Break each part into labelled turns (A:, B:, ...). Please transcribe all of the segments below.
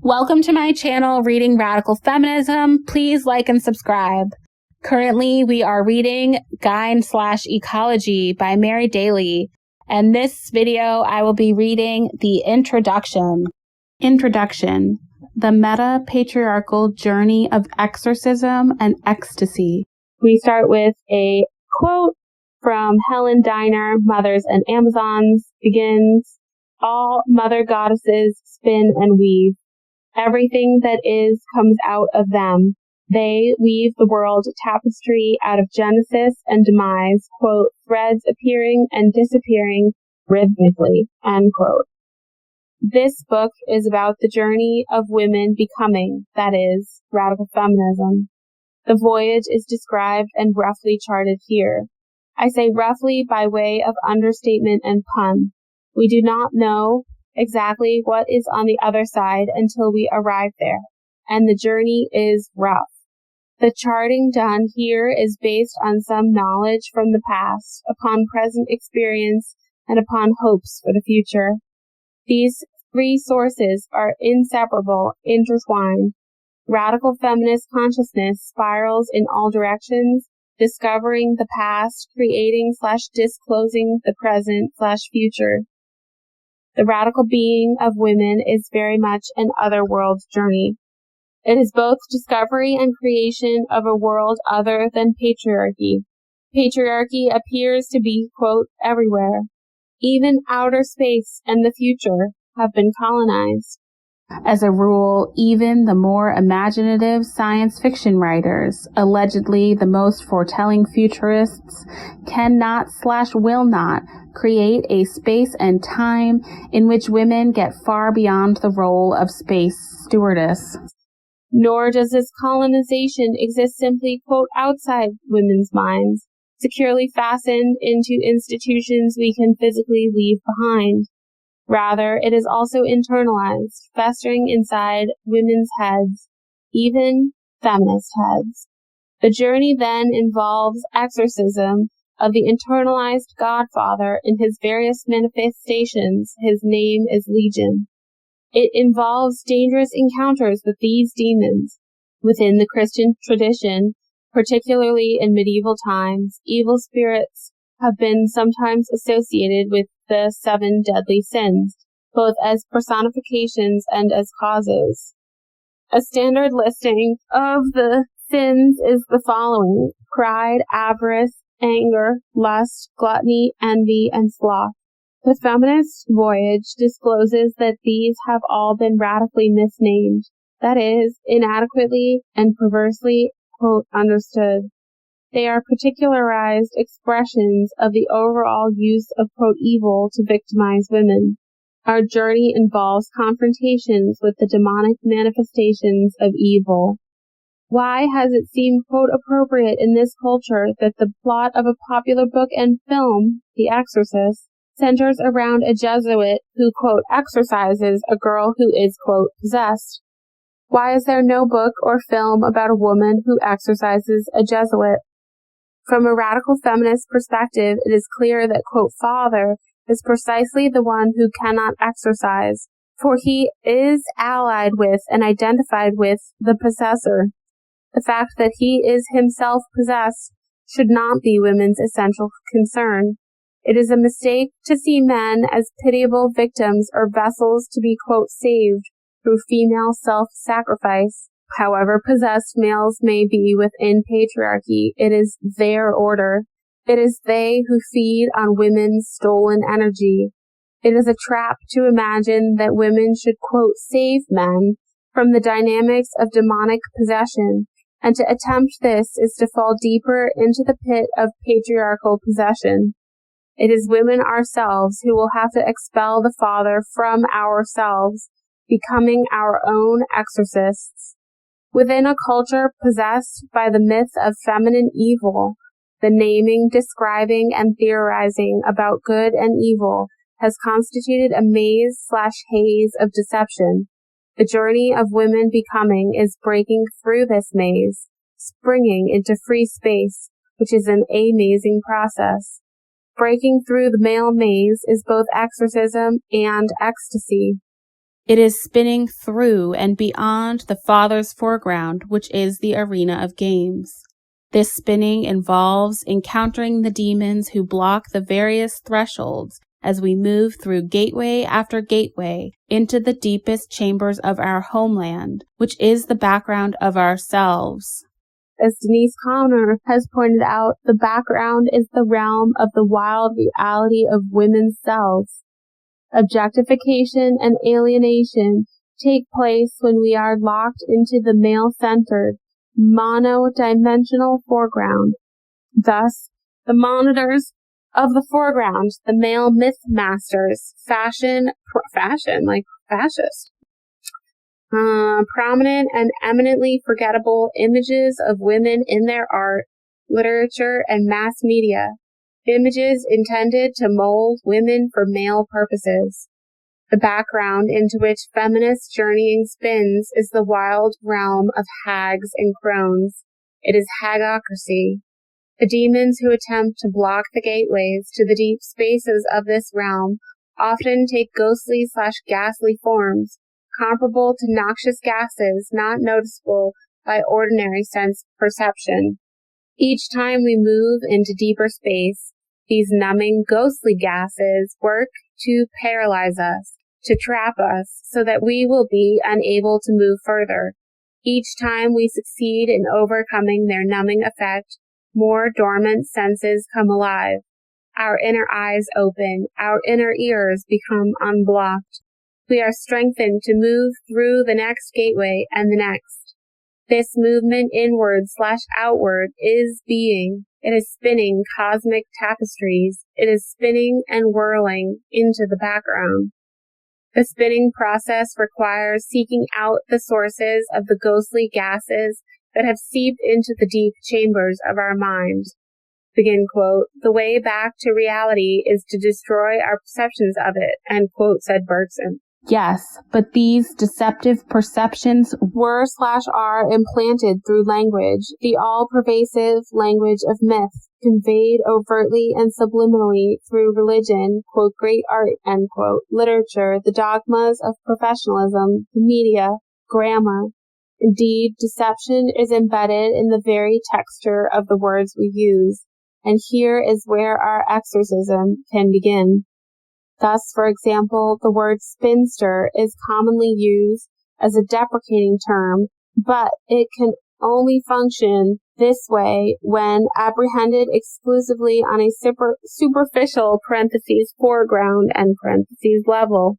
A: Welcome to my channel, Reading Radical Feminism. Please like and subscribe. Currently, we are reading Ecology by Mary Daly. And this video, I will be reading the introduction. Introduction: The Meta-Patriarchal Journey of Exorcism and Ecstasy. We start with a quote from Helen Diner, Mothers and Amazons. Begins, "All mother goddesses spin and weave. Everything that is comes out of them. They weave the world tapestry out of Genesis and demise, quote, threads appearing and disappearing rhythmically," end quote. This book is about the journey of women becoming, that is, radical feminism. The voyage is described and roughly charted here. I say roughly by way of understatement and pun. We do not know exactly what is on the other side until we arrive there, and the journey is rough. The charting done here is based on some knowledge from the past, upon present experience, and upon hopes for the future. These three sources are inseparable, intertwined. Radical feminist consciousness spirals in all directions, discovering the past, creating/disclosing the present/future. The radical being of women is very much an otherworld journey. It is both discovery and creation of a world other than patriarchy. Patriarchy appears to be, quote, everywhere. Even outer space and the future have been colonized. As a rule, even the more imaginative science fiction writers, allegedly the most foretelling futurists, cannot/will not create a space and time in which women get far beyond the role of space stewardess. Nor does this colonization exist simply, quote, outside women's minds, securely fastened into institutions we can physically leave behind. Rather, it is also internalized, festering inside women's heads, even feminist heads. The journey then involves exorcism of the internalized Godfather in his various manifestations. His name is Legion. It involves dangerous encounters with these demons. Within the Christian tradition, particularly in medieval times, evil spirits have been sometimes associated with the 7 deadly sins, both as personifications and as causes. A standard listing of the sins is the following: pride, avarice, anger, lust, gluttony, envy, and sloth. The feminist voyage discloses that these have all been radically misnamed, that is, inadequately and perversely, quote, understood. They are particularized expressions of the overall use of, quote, evil to victimize women. Our journey involves confrontations with the demonic manifestations of evil. Why has it seemed, quote, appropriate in this culture that the plot of a popular book and film, The Exorcist, centers around a Jesuit who, quote, exorcises a girl who is, quote, possessed? Why is there no book or film about a woman who exorcises a Jesuit? From a radical feminist perspective, it is clear that, quote, father is precisely the one who cannot exorcise, for he is allied with and identified with the possessor. The fact that he is himself possessed should not be women's essential concern. It is a mistake to see men as pitiable victims or vessels to be, quote, saved through female self-sacrifice. However possessed males may be within patriarchy, it is their order. It is they who feed on women's stolen energy. It is a trap to imagine that women should, quote, save men from the dynamics of demonic possession, and to attempt this is to fall deeper into the pit of patriarchal possession. It is women ourselves who will have to expel the father from ourselves, becoming our own exorcists. Within a culture possessed by the myth of feminine evil, the naming, describing, and theorizing about good and evil has constituted a maze/haze of deception. The journey of women becoming is breaking through this maze, springing into free space, which is an amazing process. Breaking through the male maze is both exorcism and ecstasy. It is spinning through and beyond the father's foreground, which is the arena of games. This spinning involves encountering the demons who block the various thresholds as we move through gateway after gateway into the deepest chambers of our homeland, which is the background of ourselves. As Denise Conner has pointed out, the background is the realm of the wild reality of women's selves. Objectification and alienation take place when we are locked into the male-centered, monodimensional foreground. Thus, the monitors of the foreground, the male myth masters, fashion like fascist, prominent and eminently forgettable images of women in their art, literature, and mass media. Images intended to mold women for male purposes. The background into which feminist journeying spins is the wild realm of hags and crones. It is Hagocracy. The demons who attempt to block the gateways to the deep spaces of this realm often take ghostly/ghastly forms, comparable to noxious gases not noticeable by ordinary sense perception. Each time we move into deeper space, these numbing, ghostly gases work to paralyze us, to trap us, so that we will be unable to move further. Each time we succeed in overcoming their numbing effect, more dormant senses come alive. Our inner eyes open, our inner ears become unblocked. We are strengthened to move through the next gateway and the next. This movement inward/outward is being. It is spinning cosmic tapestries. It is spinning and whirling into the background. The spinning process requires seeking out the sources of the ghostly gases that have seeped into the deep chambers of our mind. Begin quote. The way back to reality is to destroy our perceptions of it, end quote, said Bergson. Yes, but these deceptive perceptions were/are implanted through language, the all-pervasive language of myth, conveyed overtly and subliminally through religion, quote, great art, end quote, literature, the dogmas of professionalism, the media, grammar. Indeed, deception is embedded in the very texture of the words we use, and here is where our exorcism can begin. Thus, for example, the word spinster is commonly used as a deprecating term, but it can only function this way when apprehended exclusively on a superficial (foreground) and level.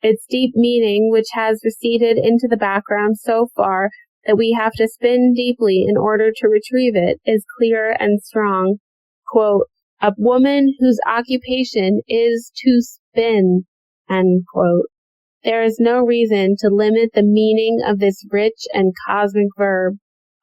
A: Its deep meaning, which has receded into the background so far that we have to spin deeply in order to retrieve it, is clear and strong. Quote, a woman whose occupation is to spin, end quote. There is no reason to limit the meaning of this rich and cosmic verb.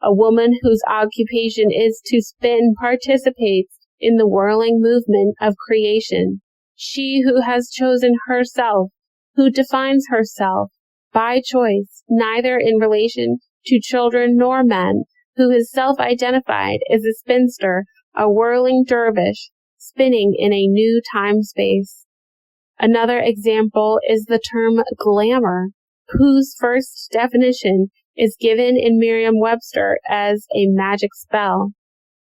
A: A woman whose occupation is to spin participates in the whirling movement of creation. She who has chosen herself, who defines herself by choice, neither in relation to children nor men, who is self-identified as a spinster, a whirling dervish, spinning in a new time-space. Another example is the term glamour, whose first definition is given in Merriam-Webster as a magic spell.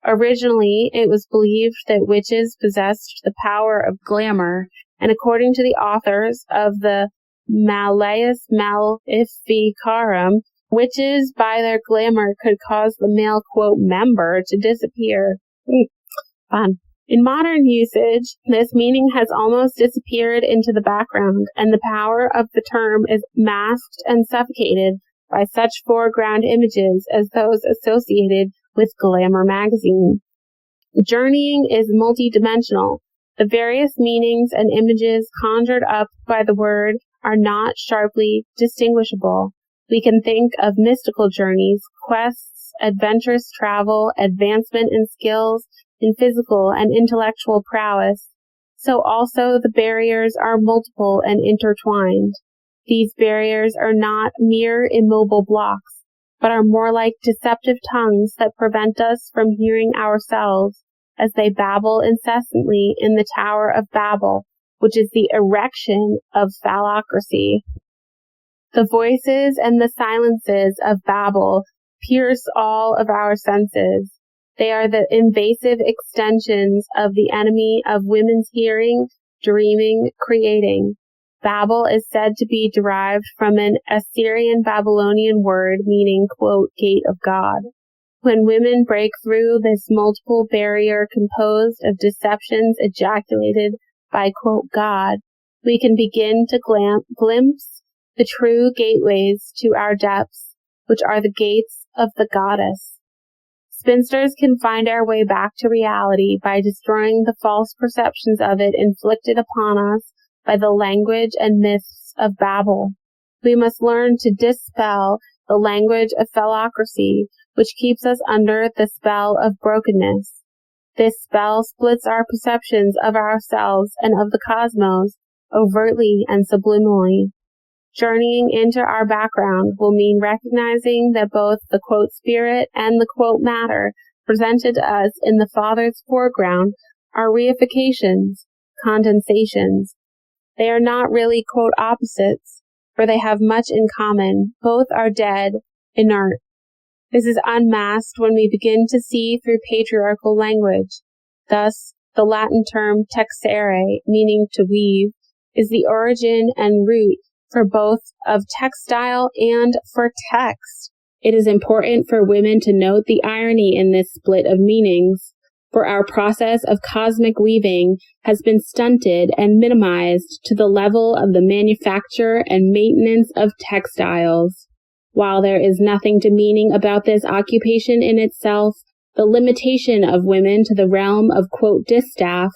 A: Originally, it was believed that witches possessed the power of glamour, and according to the authors of the Malleus Maleficarum, witches by their glamour could cause the male, quote, member to disappear. Fun. In modern usage, this meaning has almost disappeared into the background, and the power of the term is masked and suffocated by such foreground images as those associated with Glamour magazine. Journeying is multidimensional. The various meanings and images conjured up by the word are not sharply distinguishable. We can think of mystical journeys, quests, adventurous travel, advancement in skills, in physical and intellectual prowess. So also the barriers are multiple and intertwined. These barriers are not mere immobile blocks, but are more like deceptive tongues that prevent us from hearing ourselves as they babble incessantly in the Tower of Babel, which is the erection of phallocracy. The voices and the silences of Babel pierce all of our senses. They are the invasive extensions of the enemy of women's hearing, dreaming, creating. Babel is said to be derived from an Assyrian Babylonian word meaning, quote, gate of God. When women break through this multiple barrier composed of deceptions ejaculated by, quote, God, we can begin to glimpse the true gateways to our depths, which are the gates of the goddess. Spinsters can find our way back to reality by destroying the false perceptions of it inflicted upon us by the language and myths of Babel. We must learn to dispel the language of phallocracy, which keeps us under the spell of brokenness. This spell splits our perceptions of ourselves and of the cosmos, overtly and subliminally. Journeying into our background will mean recognizing that both the quote spirit and the quote matter presented to us in the Father's foreground are reifications, condensations. They are not really quote opposites, for they have much in common. Both are dead, inert. This is unmasked when we begin to see through patriarchal language. Thus, the Latin term texere, meaning to weave, is the origin and root for both of textile and for text. It is important for women to note the irony in this split of meanings, for our process of cosmic weaving has been stunted and minimized to the level of the manufacture and maintenance of textiles. While there is nothing demeaning about this occupation in itself, the limitation of women to the realm of, quote, distaff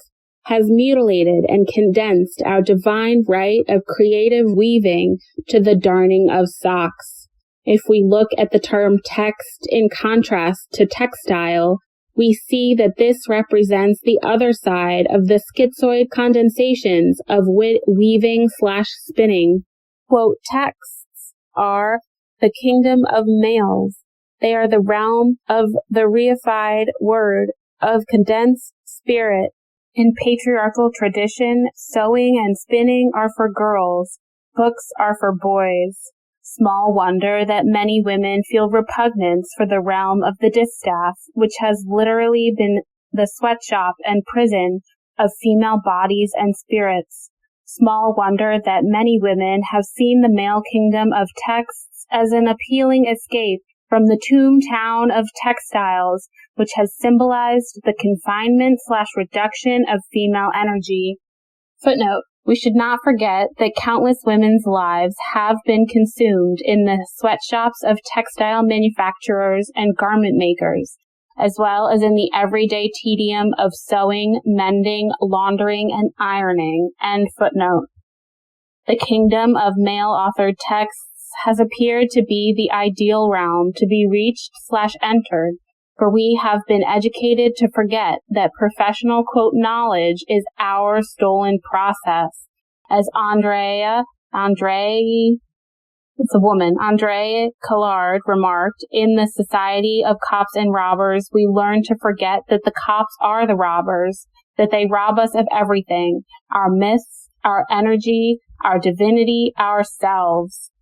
A: has mutilated and condensed our divine right of creative weaving to the darning of socks. If we look at the term text in contrast to textile, we see that this represents the other side of the schizoid condensations of weaving/spinning. Quote, texts are the kingdom of males. They are the realm of the reified word, of condensed spirit. In patriarchal tradition, sewing and spinning are for girls. Books are for boys. Small wonder that many women feel repugnance for the realm of the distaff, which has literally been the sweatshop and prison of female bodies and spirits. Small wonder that many women have seen the male kingdom of texts as an appealing escape from the tomb town of textiles, which has symbolized the confinement/reduction of female energy. Footnote: we should not forget that countless women's lives have been consumed in the sweatshops of textile manufacturers and garment makers, as well as in the everyday tedium of sewing, mending, laundering, and ironing. End footnote. The kingdom of male-authored texts has appeared to be the ideal realm to be reached/entered, for we have been educated to forget that professional, quote, knowledge is our stolen process. As Andrea Collard remarked, in the Society of Cops and Robbers, we learn to forget that the cops are the robbers, that they rob us of everything, our myths, our energy, our divinity, ourselves.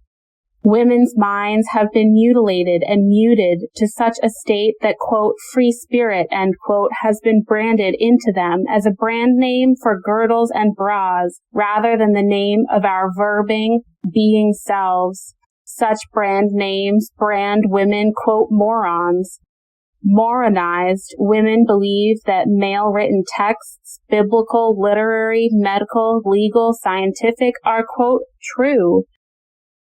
A: Women's minds have been mutilated and muted to such a state that, quote, free spirit, end quote, has been branded into them as a brand name for girdles and bras, rather than the name of our verbing, being selves. Such brand names brand women, quote, morons. Moronized women believe that male-written texts, biblical, literary, medical, legal, scientific, are, quote, true.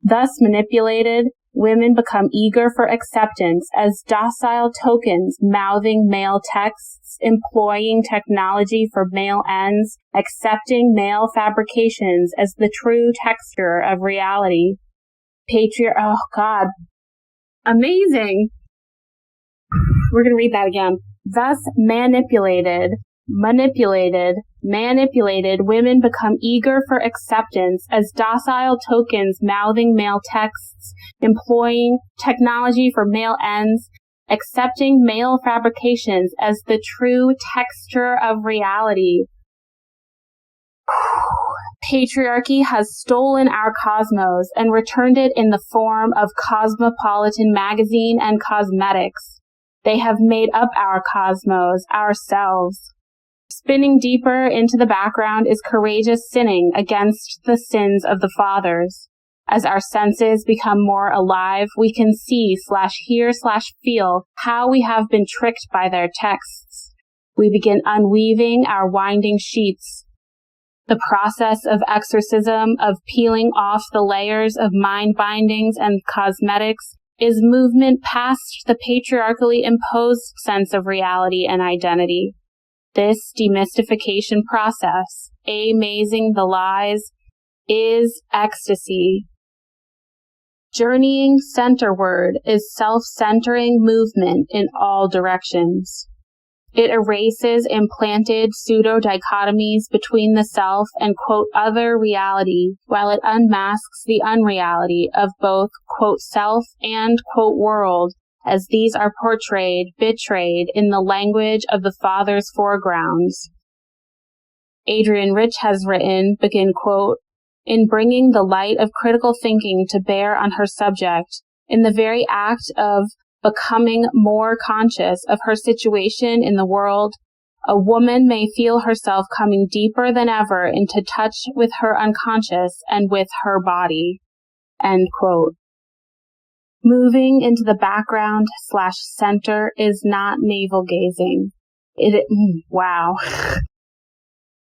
A: Thus manipulated, women become eager for acceptance as docile tokens, mouthing male texts, employing technology for male ends, accepting male fabrications as the true texture of reality. Oh God. Amazing. We're going to read that again. Thus manipulated, women become eager for acceptance as docile tokens, mouthing male texts, employing technology for male ends, accepting male fabrications as the true texture of reality. Patriarchy has stolen our cosmos and returned it in the form of Cosmopolitan magazine and cosmetics. They have made up our cosmos, ourselves. Spinning deeper into the background is courageous sinning against the sins of the fathers. As our senses become more alive, we can see/hear/feel how we have been tricked by their texts. We begin unweaving our winding sheets. The process of exorcism, of peeling off the layers of mind bindings and cosmetics, is movement past the patriarchally imposed sense of reality and identity. This demystification process, amazing the lies, is ecstasy. Journeying centerward is self-centering movement in all directions. It erases implanted pseudo-dichotomies between the self and, quote, other reality, while it unmasks the unreality of both, quote, self and, quote, world, as these are portrayed, betrayed in the language of the father's foregrounds. Adrienne Rich has written, begin quote, in bringing the light of critical thinking to bear on her subject, in the very act of becoming more conscious of her situation in the world, a woman may feel herself coming deeper than ever into touch with her unconscious and with her body. End quote. Moving into the background/center is not navel-gazing.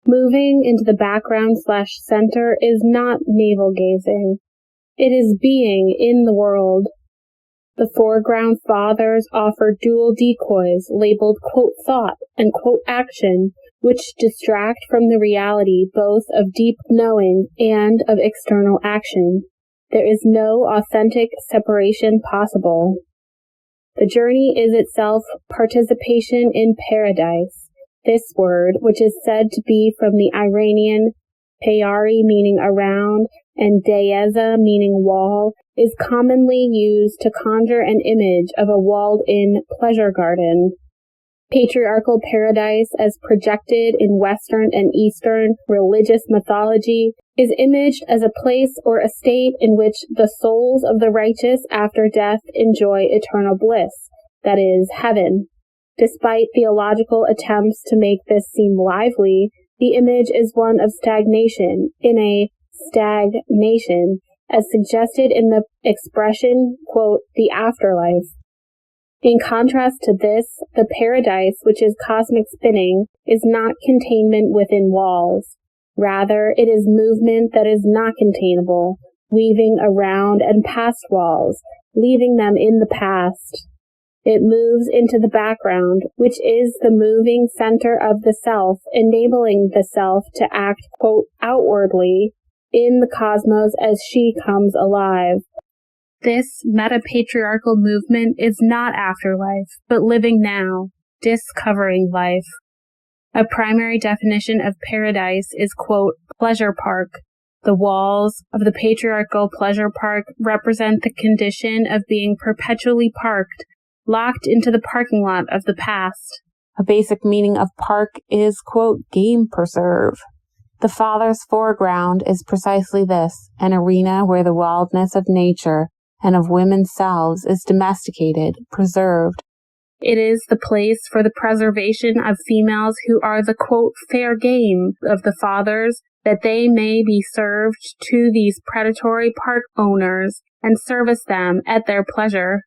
A: Moving into the background/center is not navel-gazing. It is being in the world. The foreground fathers offer dual decoys labeled, quote, thought and, quote, action, which distract from the reality both of deep knowing and of external action. There is no authentic separation possible. The journey is itself participation in paradise. This word, which is said to be from the Iranian payari, meaning around, and dayeza, meaning wall, is commonly used to conjure an image of a walled-in pleasure garden. Patriarchal paradise, as projected in Western and Eastern religious mythology, is imaged as a place or a state in which the souls of the righteous after death enjoy eternal bliss, that is, heaven. Despite theological attempts to make this seem lively, the image is one of stagnation, in a stagnation, as suggested in the expression, quote, the afterlife. In contrast to this, the paradise, which is cosmic spinning, is not containment within walls. Rather, it is movement that is not containable, weaving around and past walls, leaving them in the past. It moves into the background, which is the moving center of the self, enabling the self to act, quote, outwardly in the cosmos as she comes alive. This meta-patriarchal movement is not afterlife, but living now, discovering life. A primary definition of paradise is, quote, pleasure park. The walls of the patriarchal pleasure park represent the condition of being perpetually parked, locked into the parking lot of the past. A basic meaning of park is, quote, game preserve. The father's foreground is precisely this, an arena where the wildness of nature and of women's selves is domesticated, preserved. It is the place for the preservation of females who are the, quote, fair game of the fathers, that they may be served to these predatory park owners and service them at their pleasure.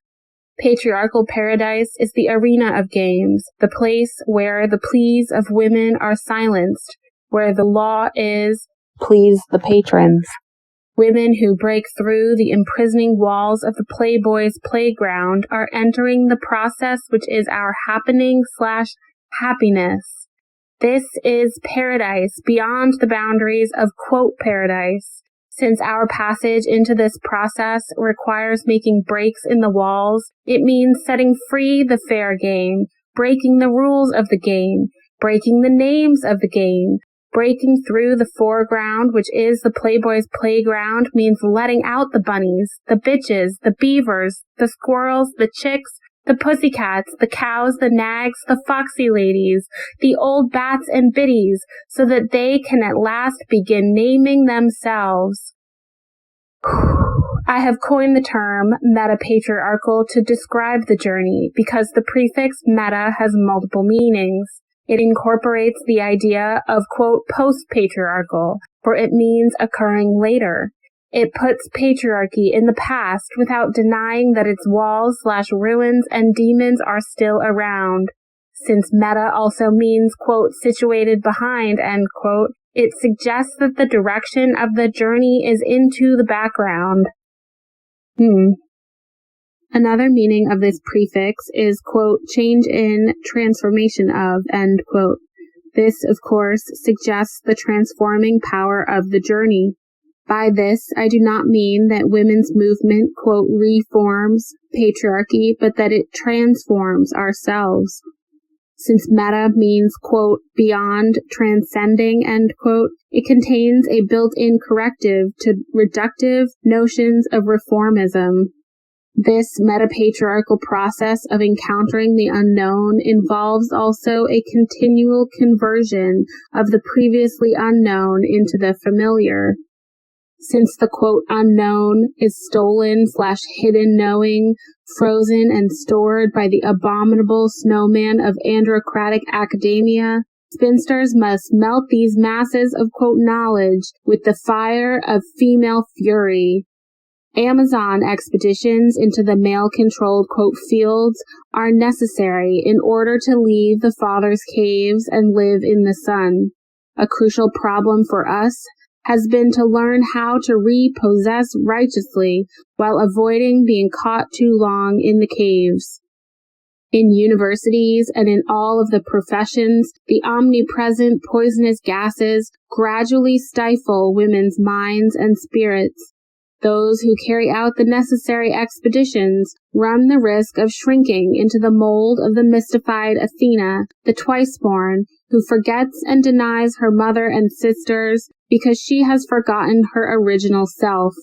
A: Patriarchal paradise is the arena of games, the place where the pleas of women are silenced, where the law is, please the patrons. Women who break through the imprisoning walls of the Playboy's playground are entering the process which is our happening/happiness. This is paradise beyond the boundaries of, quote, paradise. Since our passage into this process requires making breaks in the walls, it means setting free the fair game, breaking the rules of the game, breaking the names of the game. Breaking through the foreground, which is the Playboy's playground, means letting out the bunnies, the bitches, the beavers, the squirrels, the chicks, the pussycats, the cows, the nags, the foxy ladies, the old bats and biddies, so that they can at last begin naming themselves. I have coined the term meta-patriarchal to describe the journey because the prefix meta has multiple meanings. It incorporates the idea of, quote, post-patriarchal, for it means occurring later. It puts patriarchy in the past without denying that its walls/ruins and demons are still around. Since meta also means, quote, situated behind, end quote, it suggests that the direction of the journey is into the background. Another meaning of this prefix is, quote, change in, transformation of, end quote. This, of course, suggests the transforming power of the journey. By this, I do not mean that women's movement, quote, reforms patriarchy, but that it transforms ourselves. Since meta means, quote, beyond, transcending, end quote, it contains a built-in corrective to reductive notions of reformism. This meta-patriarchal process of encountering the unknown involves also a continual conversion of the previously unknown into the familiar. Since the, quote, unknown is stolen/hidden knowing, frozen and stored by the abominable snowman of androcratic academia, spinsters must melt these masses of, quote, knowledge with the fire of female fury. Amazon expeditions into the male-controlled, quote, fields are necessary in order to leave the father's caves and live in the sun. A crucial problem for us has been to learn how to repossess righteously while avoiding being caught too long in the caves. In universities and in all of the professions, the omnipresent poisonous gases gradually stifle women's minds and spirits. Those who carry out the necessary expeditions run the risk of shrinking into the mold of the mystified Athena, the twice-born, who forgets and denies her mother and sisters because she has forgotten her original self.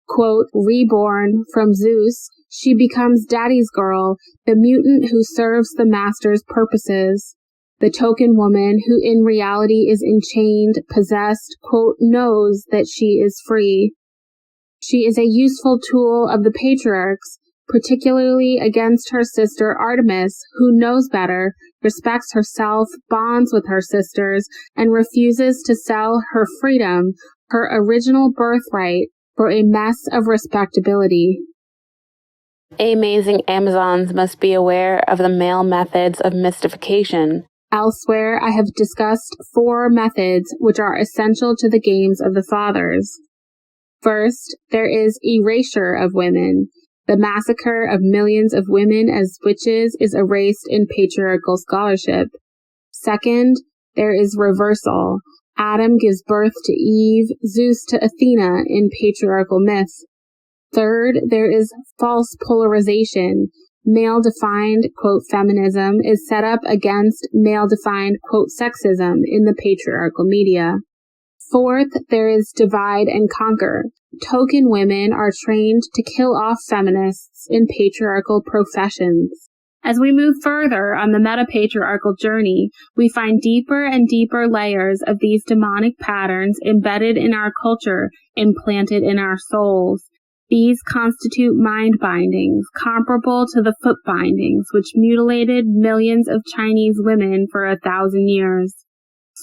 A: Quote, reborn from Zeus, she becomes daddy's girl, the mutant who serves the master's purposes. The token woman who in reality is enchained, possessed, quote, knows that she is free. She is a useful tool of the patriarchs, particularly against her sister Artemis, who knows better, respects herself, bonds with her sisters, and refuses to sell her freedom, her original birthright, for a mess of respectability. Amazing Amazons must be aware of the male methods of mystification. Elsewhere, I have discussed 4 methods which are essential to the games of the fathers. First, there is erasure of women. The massacre of millions of women as witches is erased in patriarchal scholarship. Second, there is reversal. Adam gives birth to Eve, Zeus to Athena in patriarchal myth. Third, there is false polarization. Male-defined, quote, feminism is set up against male-defined, quote, sexism in the patriarchal media. Fourth, there is divide and conquer. Token women are trained to kill off feminists in patriarchal professions. As we move further on the meta-patriarchal journey, we find deeper and deeper layers of these demonic patterns embedded in our culture, implanted in our souls. These constitute mind bindings, comparable to the foot bindings which mutilated millions of Chinese women for 1,000 years.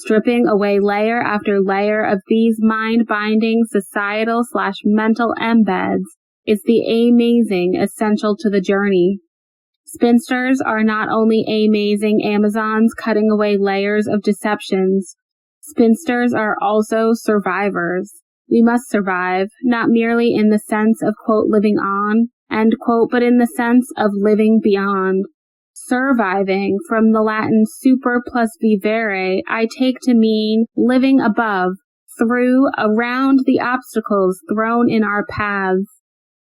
A: Stripping away layer after layer of these mind-binding societal/mental embeds is the amazing essential to the journey. Spinsters are not only amazing Amazons cutting away layers of deceptions. Spinsters are also survivors. We must survive, not merely in the sense of, quote, living on, end quote, but in the sense of living beyond. Surviving, from the Latin super plus vivere, I take to mean living above, through, around the obstacles thrown in our paths.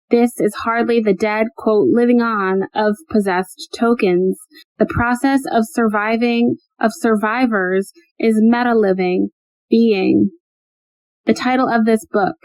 A: This is hardly the dead, quote, living on of possessed tokens. The process of surviving, of survivors, is meta-living, being. The title of this book,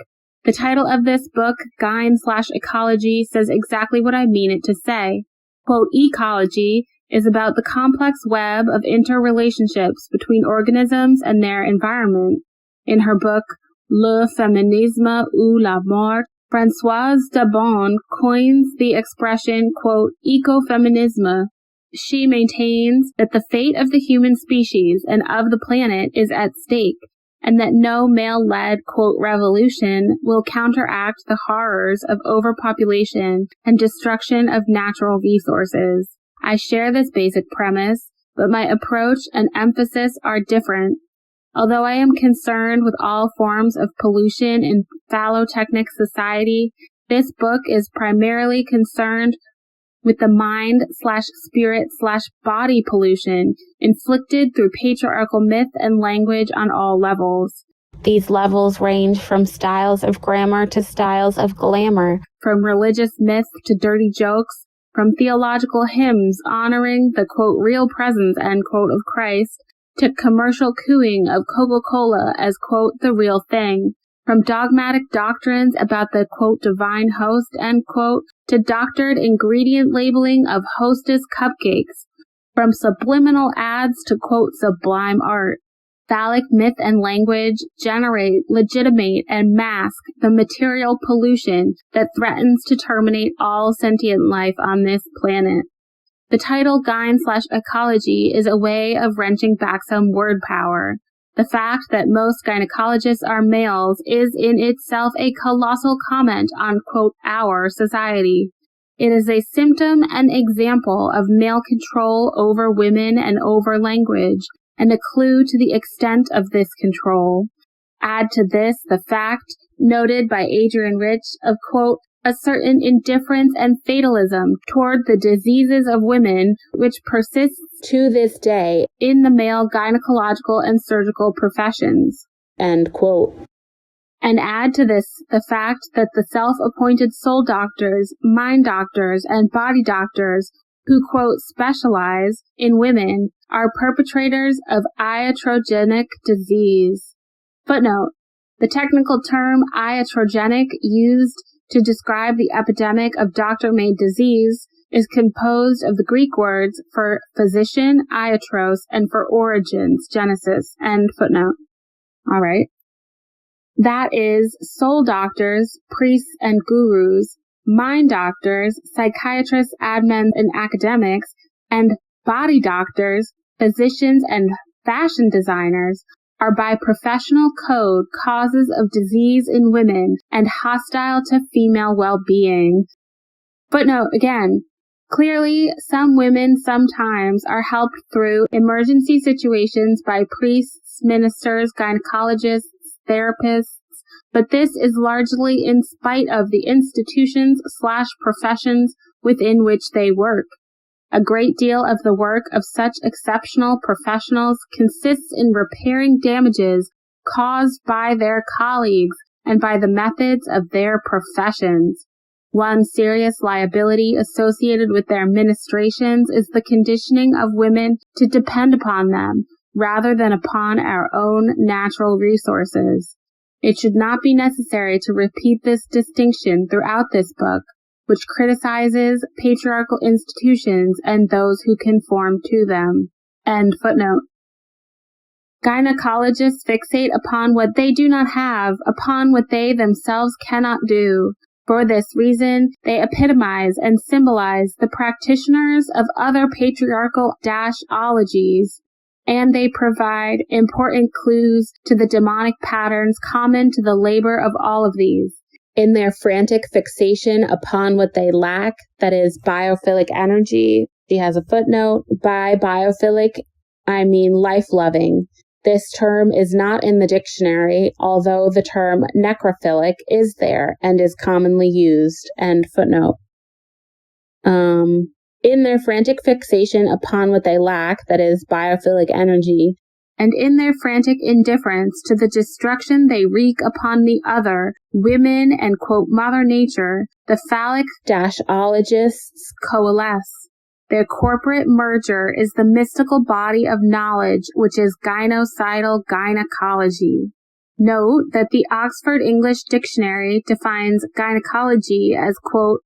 A: Gyne/Ecology, says exactly what I mean it to say. Quote, ecology is about the complex web of interrelationships between organisms and their environment. In her book, Le Feminisme ou la Mort, Françoise Dabon coins the expression, quote, ecofeminisme. She maintains that the fate of the human species and of the planet is at stake, and that no male-led, quote, revolution will counteract the horrors of overpopulation and destruction of natural resources. I share this basic premise, but my approach and emphasis are different. Although I am concerned with all forms of pollution in phallotechnic society, this book is primarily concerned with the mind/spirit/body pollution inflicted through patriarchal myth and language on all levels. These levels range from styles of grammar to styles of glamour, from religious myth to dirty jokes, from theological hymns honoring the, quote, real presence, end quote, of Christ, to commercial cooing of Coca-Cola as, quote, the real thing. From dogmatic doctrines about the, quote, divine host, end quote, to doctored ingredient labeling of Hostess cupcakes. From subliminal ads to, quote, sublime art. Phallic myth and language generate, legitimate, and mask the material pollution that threatens to terminate all sentient life on this planet. The title Ecology is a way of wrenching back some word power. The fact that most gynecologists are males is in itself a colossal comment on, quote, our society. It is a symptom and example of male control over women and over language, and a clue to the extent of this control. Add to this the fact, noted by Adrienne Rich, of, quote, a certain indifference and fatalism toward the diseases of women, which persists to this day in the male gynecological and surgical professions, end quote. And add to this the fact that the self-appointed soul doctors, mind doctors, and body doctors who, quote, specialize in women are perpetrators of iatrogenic disease. Footnote: the technical term iatrogenic used to describe the epidemic of doctor-made disease is composed of the Greek words for physician, iatros, and for origins, Genesis, end footnote. All right. That is, soul doctors, priests, and gurus, mind doctors, psychiatrists, admins, and academics, and body doctors, physicians, and fashion designers are by professional code causes of disease in women and hostile to female well-being. Footnote again, clearly some women sometimes are helped through emergency situations by priests, ministers, gynecologists, therapists, but this is largely in spite of the institutions/professions within which they work. A great deal of the work of such exceptional professionals consists in repairing damages caused by their colleagues and by the methods of their professions. One serious liability associated with their ministrations is the conditioning of women to depend upon them rather than upon our own natural resources. It should not be necessary to repeat this distinction throughout this book, which criticizes patriarchal institutions and those who conform to them. End footnote. Gynecologists fixate upon what they do not have, upon what they themselves cannot do. For this reason, they epitomize and symbolize the practitioners of other patriarchal ologies, and they provide important clues to the demonic patterns common to the labor of all of these. In their frantic fixation upon what they lack, that is biophilic energy, she has a footnote. By biophilic, I mean life-loving. This term is not in the dictionary, although the term necrophilic is there and is commonly used, end footnote. In their frantic fixation upon what they lack, that is biophilic energy, and in their frantic indifference to the destruction they wreak upon the other, women and, quote, Mother Nature, the phallic-ologists coalesce. Their corporate merger is the mystical body of knowledge, which is gynocidal gynecology. Note that the Oxford English Dictionary defines gynecology as, quote,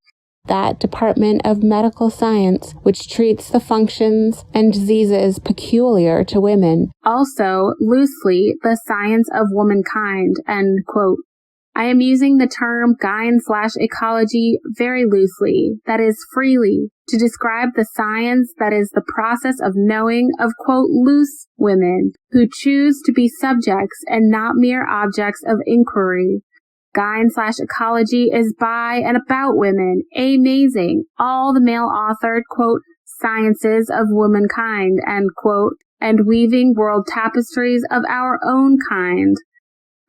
A: that department of medical science which treats the functions and diseases peculiar to women. Also, loosely, the science of womankind, end quote. I am using the term Ecology very loosely, that is freely, to describe the science that is the process of knowing of, quote, loose women who choose to be subjects and not mere objects of inquiry. Ecology is by and about women, amazing, all the male-authored, quote, sciences of womankind, end quote, and weaving world tapestries of our own kind.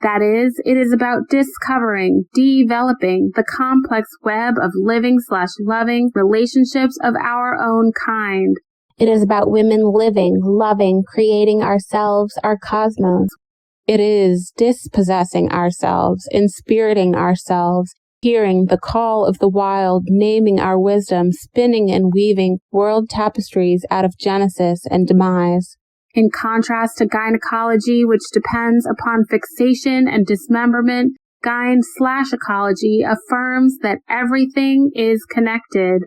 A: That is, it is about discovering, developing the complex web of living/loving relationships of our own kind. It is about women living, loving, creating ourselves, our cosmos. It is dispossessing ourselves, inspiriting ourselves, hearing the call of the wild, naming our wisdom, spinning and weaving world tapestries out of genesis and demise. In contrast to gynecology, which depends upon fixation and dismemberment, Ecology affirms that everything is connected.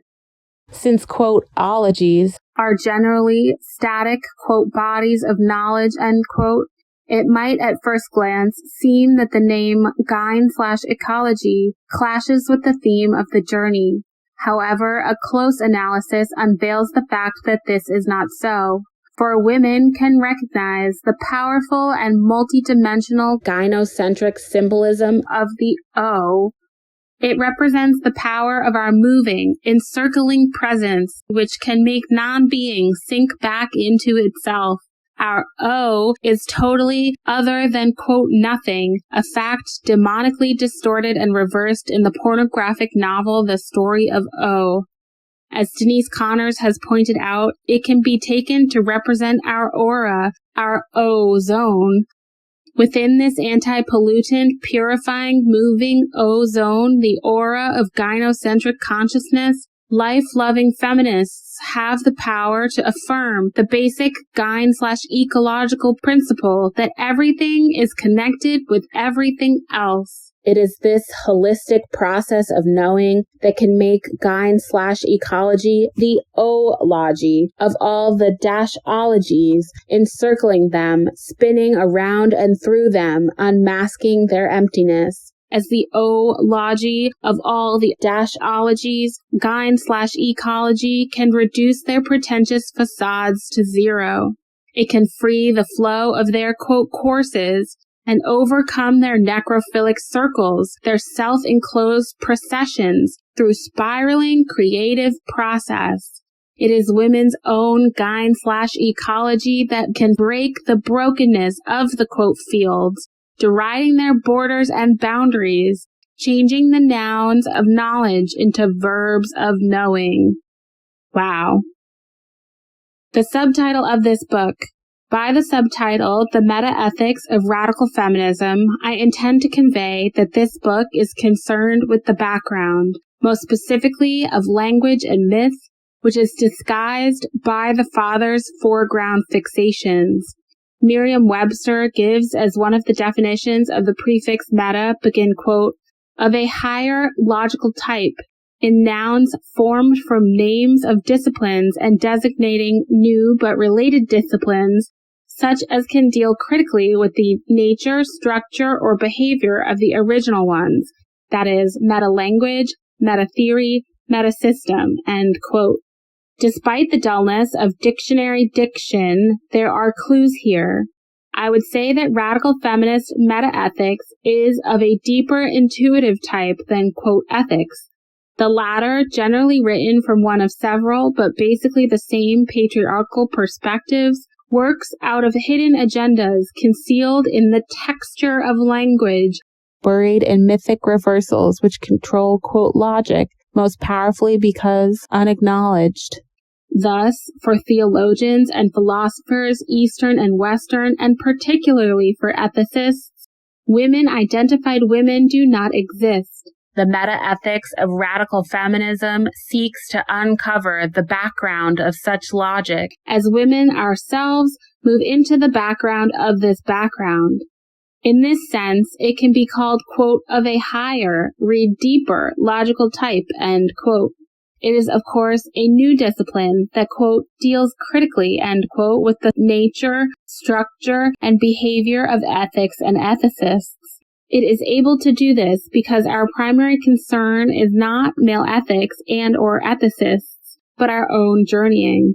A: Since, quote, ologies are generally static, quote, bodies of knowledge, end quote, it might at first glance seem that the name Ecology clashes with the theme of the journey. However, a close analysis unveils the fact that this is not so. For women can recognize the powerful and multidimensional gynocentric symbolism of the O. It represents the power of our moving, encircling presence, which can make non-being sink back into itself. Our O is totally other than, quote, nothing, a fact demonically distorted and reversed in the pornographic novel The Story of O. As Denise Connors has pointed out, it can be taken to represent our aura, our O-zone. Within this anti-pollutant, purifying, moving O-zone, the aura of gynocentric consciousness, life-loving feminists have the power to affirm the basic ecological principle that everything is connected with everything else. It is this holistic process of knowing that can make Ecology the O-logy of all the ologies, encircling them, spinning around and through them, unmasking their emptiness. As the O-logy of all the ologies, Ecology can reduce their pretentious facades to zero. It can free the flow of their, quote, courses, and overcome their necrophilic circles, their self-enclosed processions, through spiraling creative process. It is women's own Ecology that can break the brokenness of the, quote, fields, deriding their borders and boundaries, changing the nouns of knowledge into verbs of knowing. Wow. The subtitle of this book. By the subtitle, The Metaethics of Radical Feminism, I intend to convey that this book is concerned with the background, most specifically of language and myth, which is disguised by the father's foreground fixations. Merriam-Webster gives as one of the definitions of the prefix meta, begin quote, of a higher logical type, in nouns formed from names of disciplines and designating new but related disciplines, such as can deal critically with the nature, structure, or behavior of the original ones, that is, meta-language, meta-theory, meta-system, end quote. Despite the dullness of dictionary diction, there are clues here. I would say that radical feminist metaethics is of a deeper intuitive type than, quote, ethics. The latter, generally written from one of several, but basically the same patriarchal perspectives, works out of hidden agendas concealed in the texture of language, buried in mythic reversals which control, quote, logic, most powerfully because unacknowledged. Thus, for theologians and philosophers, Eastern and Western, and particularly for ethicists, women-identified women do not exist. The metaethics of radical feminism seeks to uncover the background of such logic, as women ourselves move into the background of this background. In this sense, it can be called, quote, of a higher, read deeper, logical type, end quote. It is, of course, a new discipline that, quote, deals critically, end quote, with the nature, structure, and behavior of ethics and ethicists. It is able to do this because our primary concern is not male ethics and or ethicists, but our own journeying.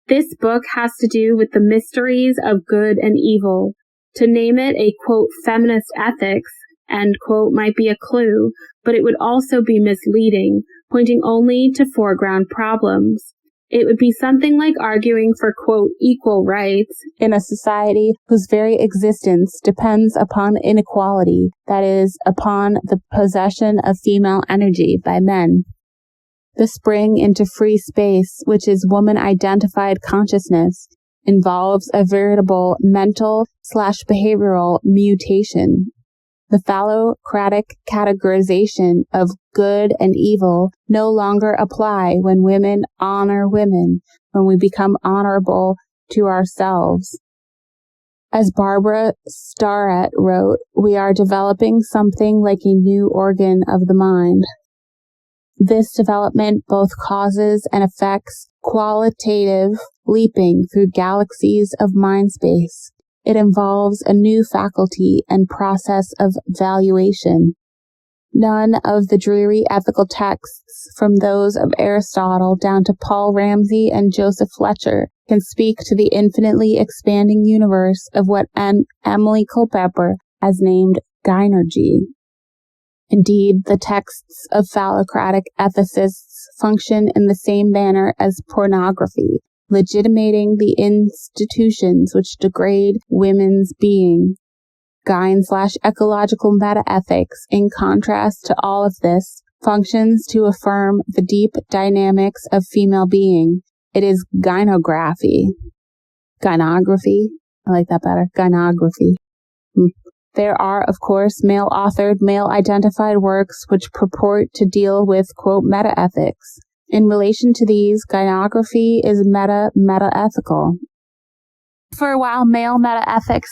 A: This book has to do with the mysteries of good and evil. To name it a, quote, feminist ethics, end quote, might be a clue, but it would also be misleading, pointing only to foreground problems. It would be something like arguing for, quote, equal rights in a society whose very existence depends upon inequality, that is, upon the possession of female energy by men. The spring into free space, which is woman-identified consciousness, involves a veritable mental/behavioral mutation. The phallocratic categorization of good and evil no longer apply when women honor women, when we become honorable to ourselves. As Barbara Starrett wrote, we are developing something like a new organ of the mind. This development both causes and affects qualitative leaping through galaxies of mind space. It involves a new faculty and process of valuation. None of the dreary ethical texts, from those of Aristotle down to Paul Ramsey and Joseph Fletcher, can speak to the infinitely expanding universe of what Emily Culpeper has named gynergy. Indeed, the texts of phallocratic ethicists function in the same manner as pornography, legitimating the institutions which degrade women's being. Gyne/ecological metaethics, in contrast to all of this, functions to affirm the deep dynamics of female being. It is gynography. Gynography? I like that better. Gynography. There are, of course, male-authored, male-identified works which purport to deal with, quote, metaethics. In relation to these, gynography is metaethical. For a while, male metaethics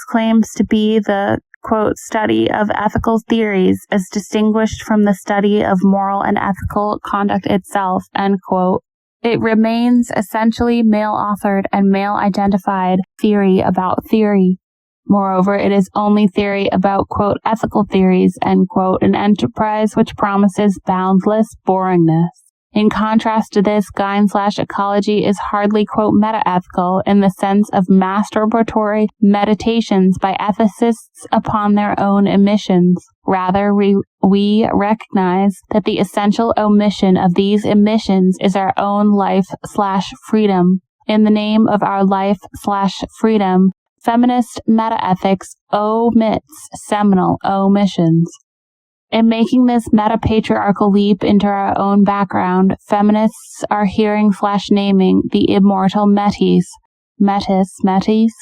A: claims to be the, quote, study of ethical theories as distinguished from the study of moral and ethical conduct itself, end quote. It remains essentially male-authored and male-identified theory about theory. Moreover, it is only theory about, quote, ethical theories, end quote, an enterprise which promises boundless boringness. In contrast to this, Gyne/ecology is hardly, quote, metaethical in the sense of masturbatory meditations by ethicists upon their own emissions. Rather, we recognize that the essential omission of these emissions is our own life/freedom. In the name of our life/freedom, feminist metaethics omits seminal omissions. In making this meta-patriarchal leap into our own background, feminists are hearing/naming the immortal Metis,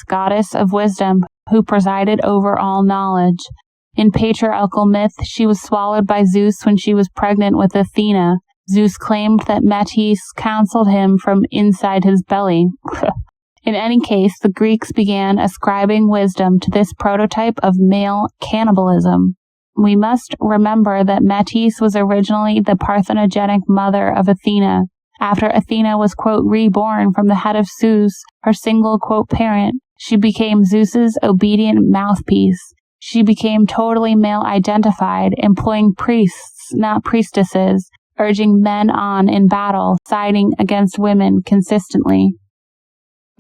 A: goddess of wisdom, who presided over all knowledge. In patriarchal myth, she was swallowed by Zeus when she was pregnant with Athena. Zeus claimed that Metis counseled him from inside his belly. In any case, the Greeks began ascribing wisdom to this prototype of male cannibalism. We must remember that Metis was originally the parthenogenic mother of Athena. After Athena was, quote, reborn from the head of Zeus, her single, quote, parent, she became Zeus's obedient mouthpiece. She became totally male-identified, employing priests, not priestesses, urging men on in battle, siding against women consistently.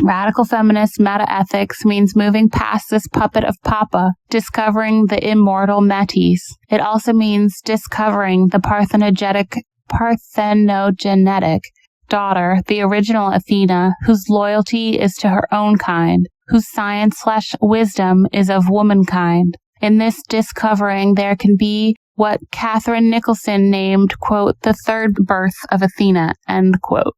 A: Radical feminist metaethics means moving past this puppet of Papa, discovering the immortal Metis. It also means discovering the parthenogenic daughter, the original Athena, whose loyalty is to her own kind, whose science/wisdom is of womankind. In this discovering, there can be what Catherine Nicholson named, quote, the third birth of Athena, end quote.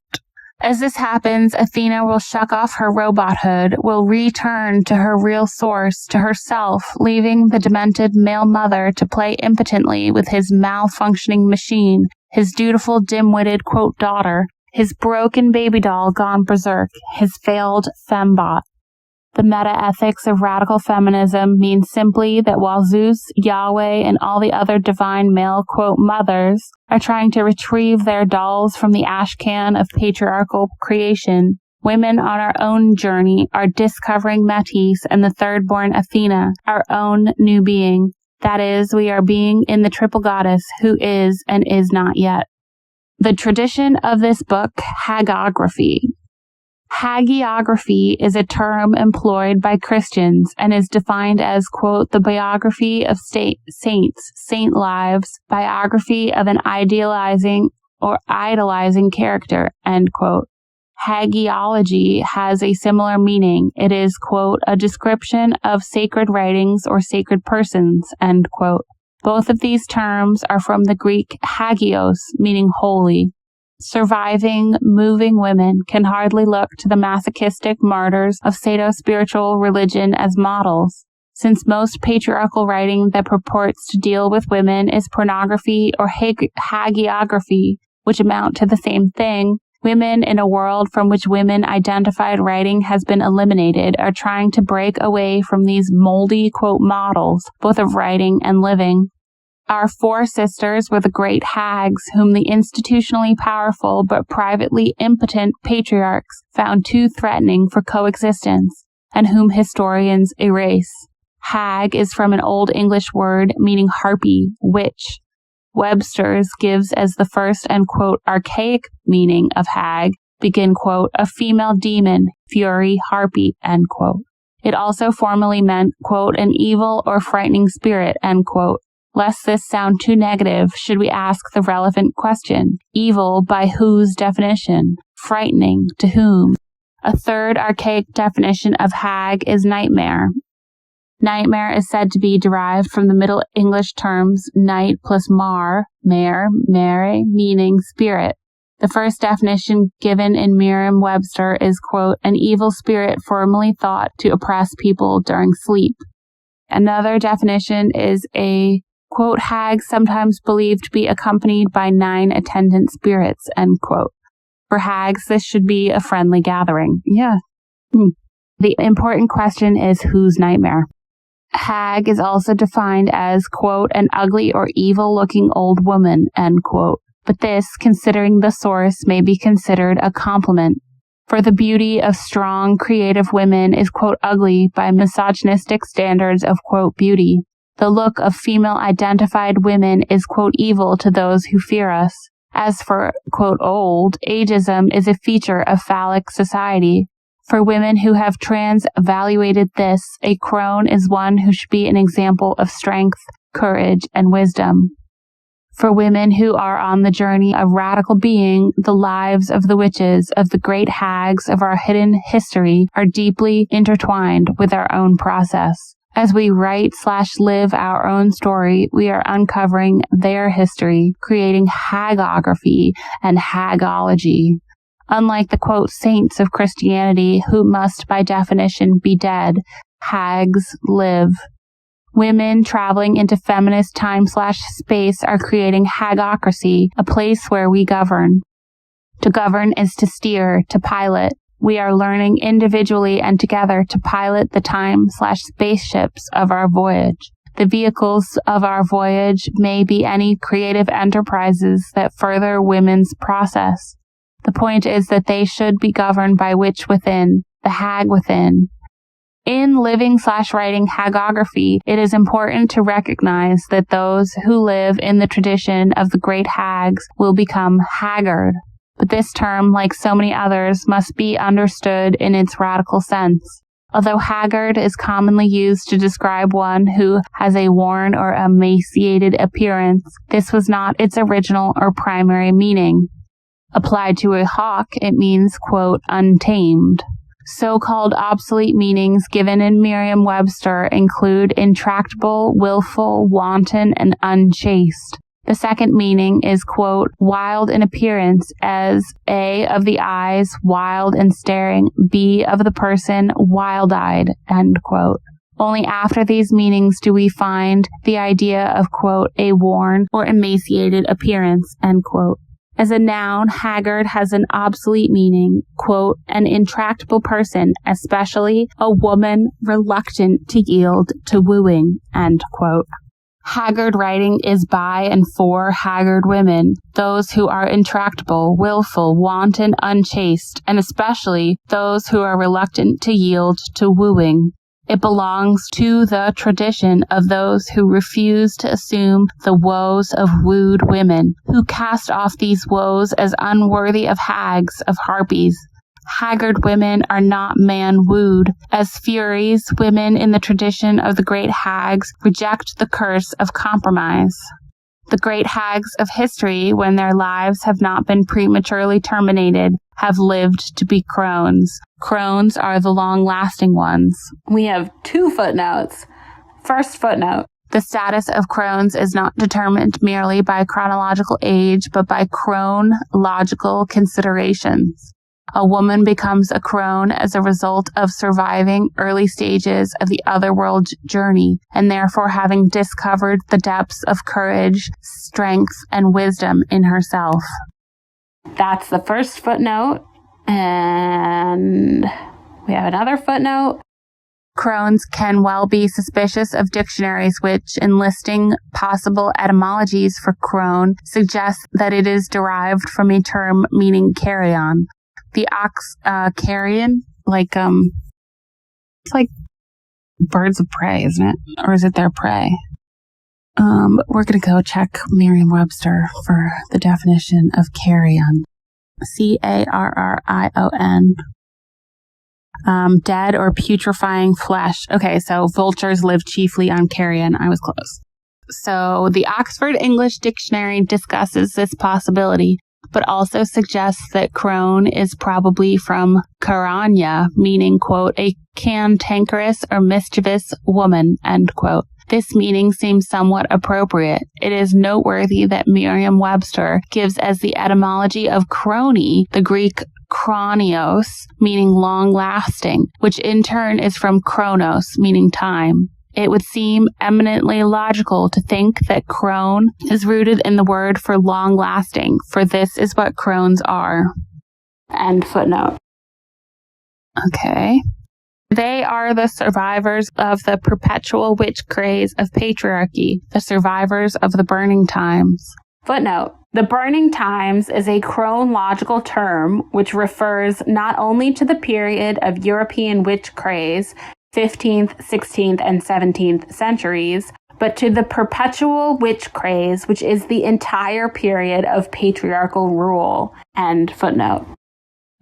A: As this happens, Athena will shuck off her robothood, will return to her real source, to herself, leaving the demented male mother to play impotently with his malfunctioning machine, his dutiful, dim-witted, quote, daughter, his broken baby doll gone berserk, his failed fembot. The metaethics of radical feminism means simply that while Zeus, Yahweh, and all the other divine male, quote, mothers are trying to retrieve their dolls from the ash can of patriarchal creation, women on our own journey are discovering Metis and the third-born Athena, our own new being. That is, we are being in the triple goddess who is and is not yet. The tradition of this book, Hagocracy. Hagiography is a term employed by Christians and is defined as, quote, the biography of saints, saint lives, biography of an idealizing or idolizing character, end quote. Hagiology has a similar meaning. It is, quote, a description of sacred writings or sacred persons, end quote. Both of these terms are from the Greek hagios, meaning holy. Surviving, moving women can hardly look to the masochistic martyrs of pseudo-spiritual religion as models. Since most patriarchal writing that purports to deal with women is pornography or hagiography, which amount to the same thing, women in a world from which women-identified writing has been eliminated are trying to break away from these moldy, quote, models, both of writing and living. Our four sisters were the great hags whom the institutionally powerful but privately impotent patriarchs found too threatening for coexistence, and whom historians erase. Hag is from an Old English word meaning harpy, witch. Webster's gives as the first and, quote, archaic meaning of hag, begin, quote, a female demon, fury, harpy, end quote. It also formerly meant, quote, an evil or frightening spirit, end quote. Lest this sound too negative, should we ask the relevant question, evil by whose definition? Frightening to whom? A third archaic definition of hag is nightmare. Nightmare is said to be derived from the Middle English terms night plus mare, meaning spirit. The first definition given in Merriam-Webster is, quote, an evil spirit formerly thought to oppress people during sleep. Another definition is a, quote, hag sometimes believed to be accompanied by 9 attendant spirits, end quote. For hags, this should be a friendly gathering. Yeah. The important question is whose nightmare? Hag is also defined as, quote, an ugly or evil-looking old woman, end quote. But this, considering the source, may be considered a compliment. For the beauty of strong, creative women is, quote, ugly by misogynistic standards of, quote, beauty. The look of female-identified women is, quote, evil to those who fear us. As for, quote, old, ageism is a feature of phallic society. For women who have trans-evaluated this, a crone is one who should be an example of strength, courage, and wisdom. For women who are on the journey of radical being, the lives of the witches, of the great hags of our hidden history are deeply intertwined with our own process. As we write/live our own story, we are uncovering their history, creating hagography and hagology. Unlike the, quote, saints of Christianity, who must by definition be dead, hags live. Women traveling into feminist time/space are creating hagocracy, a place where we govern. To govern is to steer, to pilot. We are learning individually and together to pilot the time/spaceships of our voyage. The vehicles of our voyage may be any creative enterprises that further women's process. The point is that they should be governed by witch within, the hag within. In living/writing hagography, it is important to recognize that those who live in the tradition of the great hags will become haggard. But this term, like so many others, must be understood in its radical sense. Although haggard is commonly used to describe one who has a worn or emaciated appearance, this was not its original or primary meaning. Applied to a hawk, it means, quote, untamed. So-called obsolete meanings given in Merriam-Webster include intractable, willful, wanton, and unchaste. The second meaning is, quote, wild in appearance as A, of the eyes, wild and staring, B, of the person, wild-eyed, end quote. Only after these meanings do we find the idea of, quote, a worn or emaciated appearance, end quote. As a noun, haggard has an obsolete meaning, quote, an intractable person, especially a woman reluctant to yield to wooing, end quote. Haggard writing is by and for haggard women, those who are intractable, willful, wanton, unchaste, and especially those who are reluctant to yield to wooing. It belongs to the tradition of those who refuse to assume the woes of wooed women, who cast off these woes as unworthy of hags, of harpies. Haggard women are not man-wooed. As Furies, women in the tradition of the great hags reject the curse of compromise. The great hags of history, when their lives have not been prematurely terminated, have lived to be crones. Crones are the long-lasting ones. We have 2 footnotes. First footnote. The status of crones is not determined merely by chronological age, but by chronological considerations. A woman becomes a crone as a result of surviving early stages of the otherworld journey, and therefore having discovered the depths of courage, strength, and wisdom in herself. That's the first footnote, and we have another footnote. Crones can well be suspicious of dictionaries which, in listing possible etymologies for crone, suggest that it is derived from a term meaning carrion. The carrion, it's like birds of prey, isn't it? Or is it their prey? We're going to go check Merriam-Webster for the definition of carrion. Carrion. Dead or putrefying flesh. Okay, so vultures live chiefly on carrion. I was close. So the Oxford English Dictionary discusses this possibility, but also suggests that crone is probably from carania, meaning, quote, a cantankerous or mischievous woman, end quote. This meaning seems somewhat appropriate. It is noteworthy that Merriam-Webster gives as the etymology of crony the Greek kronios, meaning long-lasting, which in turn is from chronos, meaning time. It would seem eminently logical to think that crone is rooted in the word for long-lasting, for this is what crones are. End footnote. Okay. They are the survivors of the perpetual witch craze of patriarchy, the survivors of the burning times. Footnote. The burning times is a chronological term which refers not only to the period of European witch craze, 15th, 16th, and 17th centuries, but to the perpetual witch craze, which is the entire period of patriarchal rule. End footnote.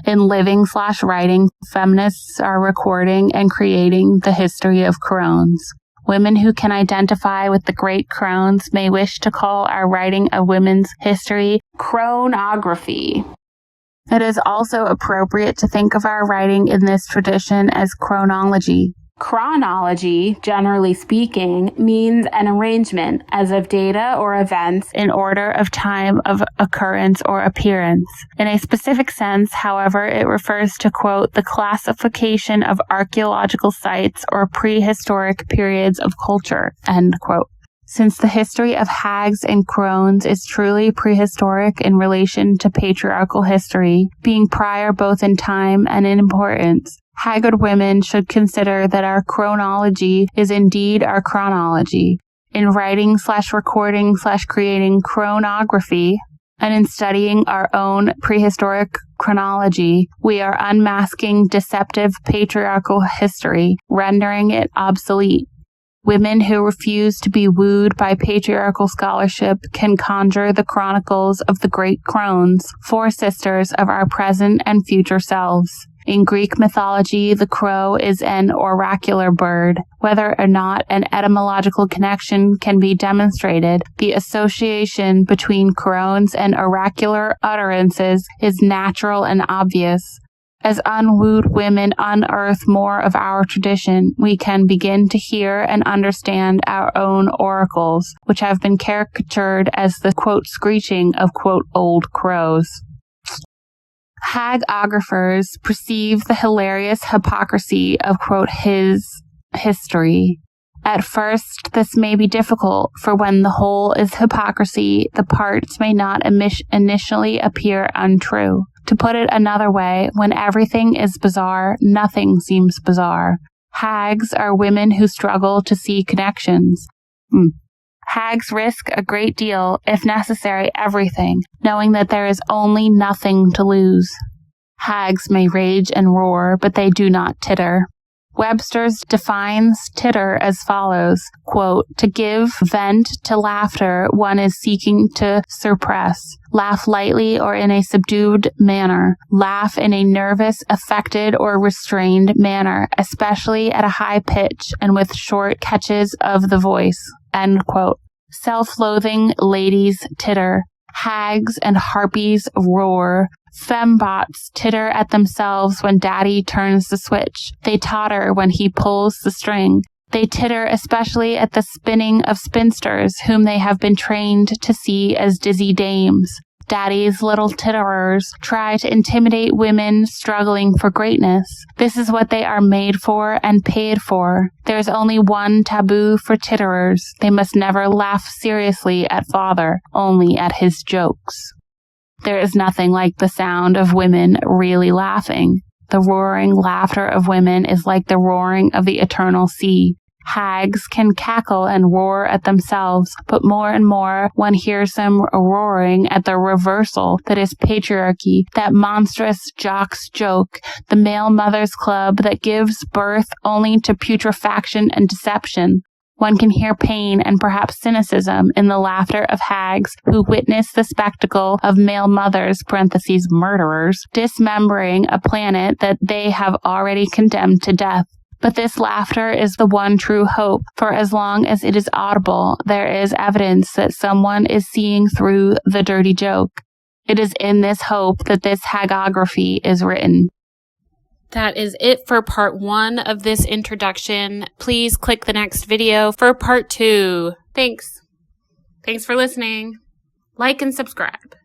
A: In living/writing, feminists are recording and creating the history of crones. Women who can identify with the great crones may wish to call our writing of women's history chronography. It is also appropriate to think of our writing in this tradition as chronology. Chronology, generally speaking, means an arrangement as of data or events in order of time of occurrence or appearance. In a specific sense, however, it refers to, quote, the classification of archaeological sites or prehistoric periods of culture, end quote. Since the history of hags and crones is truly prehistoric in relation to patriarchal history, being prior both in time and in importance, haggard women should consider that our chronology is indeed our chronology. In writing/recording/creating chronography, and in studying our own prehistoric chronology, we are unmasking deceptive patriarchal history, rendering it obsolete. Women who refuse to be wooed by patriarchal scholarship can conjure the chronicles of the great crones, four-sisters of our present and future selves. In Greek mythology, the crow is an oracular bird. Whether or not an etymological connection can be demonstrated, the association between crones and oracular utterances is natural and obvious. As unwooed women unearth more of our tradition, we can begin to hear and understand our own oracles, which have been caricatured as the, quote, screeching of, quote, old crows. Hagographers perceive the hilarious hypocrisy of, quote, his history. At first, this may be difficult, for when the whole is hypocrisy, the parts may not initially appear untrue. To put it another way, when everything is bizarre, nothing seems bizarre. Hags are women who struggle to see connections. Hags risk a great deal, if necessary everything, knowing that there is only nothing to lose. Hags may rage and roar, but they do not titter. Webster's defines titter as follows, quote, to give vent to laughter one is seeking to suppress. Laugh lightly or in a subdued manner. Laugh in a nervous, affected, or restrained manner, especially at a high pitch and with short catches of the voice, end quote. Self-loathing ladies titter. Hags and harpies roar. Fembots titter at themselves when daddy turns the switch. They totter when he pulls the string. They titter especially at the spinning of spinsters whom they have been trained to see as dizzy dames. Daddy's little titterers try to intimidate women struggling for greatness. This is what they are made for and paid for. There is only one taboo for titterers. They must never laugh seriously at father, only at his jokes. There is nothing like the sound of women really laughing. The roaring laughter of women is like the roaring of the eternal sea. Hags can cackle and roar at themselves, but more and more one hears them roaring at the reversal that is patriarchy, that monstrous jock's joke, the male mother's club that gives birth only to putrefaction and deception. One can hear pain and perhaps cynicism in the laughter of hags who witness the spectacle of male mothers, murderers, dismembering a planet that they have already condemned to death. But this laughter is the one true hope, for as long as it is audible, there is evidence that someone is seeing through the dirty joke. It is in this hope that this Hagocracy is written. That is it for part 1 of this introduction. Please click the next video for part 2. Thanks. Thanks for listening. Like and subscribe.